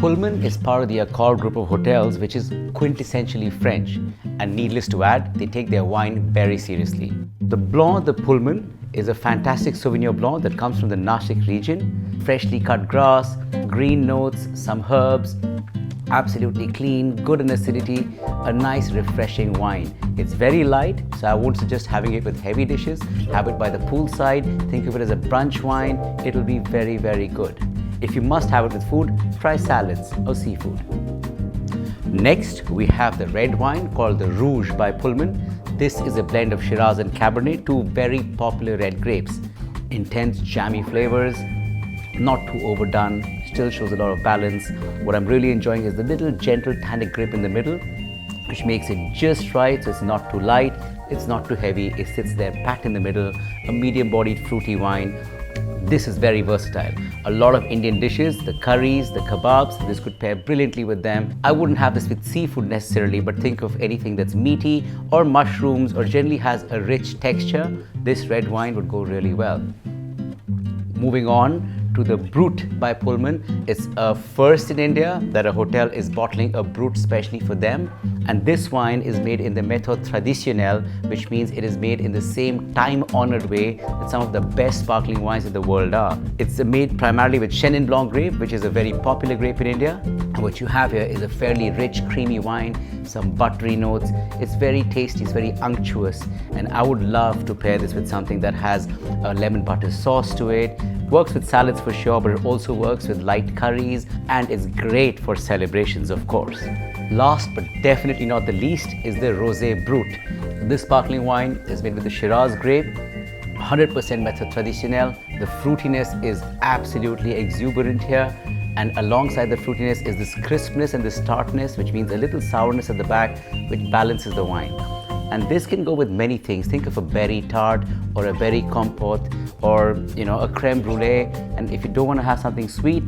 Pullman is part of the Accor group of hotels, which is quintessentially French. And needless to add, they take their wine very seriously. The Blanc de Pullman is a fantastic Sauvignon Blanc that comes from the Nashik region. Freshly cut grass, green notes, some herbs, absolutely clean, good in acidity, a nice refreshing wine. It's very light, so I won't suggest having it with heavy dishes. Have it by the poolside, think of it as a brunch wine. It'll be very, very good. If you must have it with food, try salads or seafood. Next, we have the red wine called the Rouge by Pullman. This is a blend of Shiraz and Cabernet, two very popular red grapes. Intense, jammy flavors, not too overdone, still shows a lot of balance. What I'm really enjoying is the little gentle tannic grip in the middle, which makes it just right, so it's not too light, it's not too heavy, it sits there packed in the middle, a medium-bodied fruity wine. This is very versatile. A lot of Indian dishes, the curries, the kebabs, this could pair brilliantly with them. I wouldn't have this with seafood necessarily, but think of anything that's meaty or mushrooms or generally has a rich texture. This red wine would go really well. Moving on to the Brut by Pullman. It's a first in India that a hotel is bottling a Brut specially for them. And this wine is made in the méthode traditionnelle, which means it is made in the same time-honored way that some of the best sparkling wines in the world are. It's made primarily with Chenin Blanc grape, which is a very popular grape in India. And what you have here is a fairly rich, creamy wine, some buttery notes. It's very tasty, it's very unctuous. And I would love to pair this with something that has a lemon butter sauce to it. Works with salads for sure, but it also works with light curries, and it's great for celebrations, of course. Last but definitely not the least is the Rosé Brut. This sparkling wine is made with the Shiraz grape, 100% méthode traditionnelle. The fruitiness is absolutely exuberant here, and alongside the fruitiness is this crispness and this tartness, which means a little sourness at the back, which balances the wine. And this can go with many things. Think of a berry tart or a berry compote or a creme brulee. And if you don't want to have something sweet,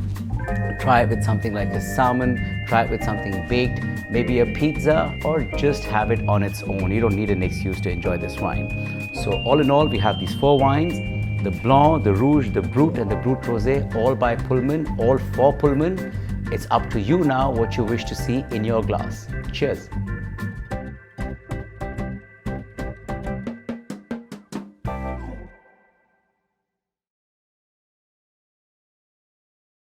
try it with something like a salmon, try it with something baked, maybe a pizza, or just have it on its own. You don't need an excuse to enjoy this wine. So all in all, we have these four wines: the Blanc, the Rouge, the Brut, and the Brut Rosé, all by Pullman, all for Pullman. It's up to you now what you wish to see in your glass. Cheers.